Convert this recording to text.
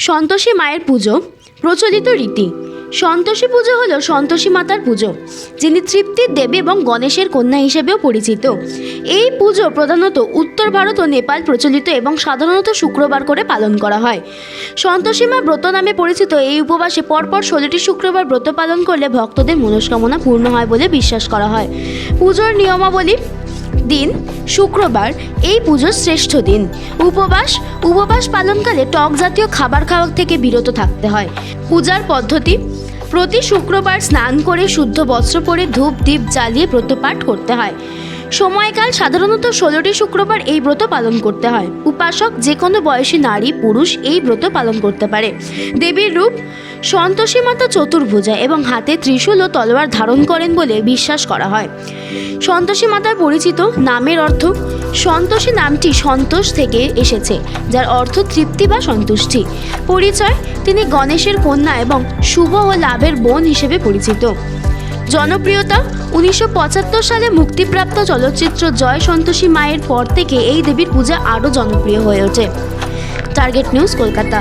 সন্তোষী মায়ের পুজো প্রচলিত রীতি। সন্তোষী পুজো হলো সন্তোষী মাতার পুজো, যিনি তৃপ্তির দেবী এবং গণেশের কন্যা হিসেবেও পরিচিত। এই পুজো প্রধানত উত্তর ভারত ও নেপাল প্রচলিত এবং সাধারণত শুক্রবার করে পালন করা হয়। সন্তোষী মা ব্রত নামে পরিচিত এই উপবাসে পরপর 16টি শুক্রবার ব্রত পালন করলে ভক্তদের মনস্কামনা পূর্ণ হয় বলে বিশ্বাস করা হয়। পুজোর নিয়মাবলী: দিন শুক্রবার, এই পুজোর শ্রেষ্ঠ দিন। উপবাস পালনকালে টক জাতীয় খাবার খাওয়া থেকে বিরত থাকতে হয়। পূজার পদ্ধতি: প্রতি শুক্রবার স্নান করে শুদ্ধ বস্ত্র পরে ধূপ দীপ জ্বালিয়ে ব্রত পাঠ করতে হয়। সময়কাল: সাধারণত 16টি শুক্রবার এই ব্রত পালন করতে হয়। উপাসক: যে কোনো বয়সী নারী পুরুষ এই ব্রত পালন করতে পারে। দেবীর রূপ: সন্তোষী মাতা চতুর্ভুজা এবং হাতে ত্রিশূল ও তলোয়ার ধারণ করেন বলে বিশ্বাস করা হয়। সন্তোষী মাতার পরিচিত নামের অর্থ: সন্তোষী নামটি সন্তোষ থেকে এসেছে, যার অর্থ তৃপ্তি বা সন্তুষ্টি। পরিচয়: তিনি গণেশের কন্যা এবং শুভ ও লাভের বোন হিসেবে পরিচিত। জনপ্রিয়তা: 1975 সালে মুক্তিপ্রাপ্ত চলচ্চিত্র জয় সন্তোষী মায়ের পর থেকে এই দেবীর পূজা আরও জনপ্রিয় হয়ে ওঠে। Target news, Kolkata.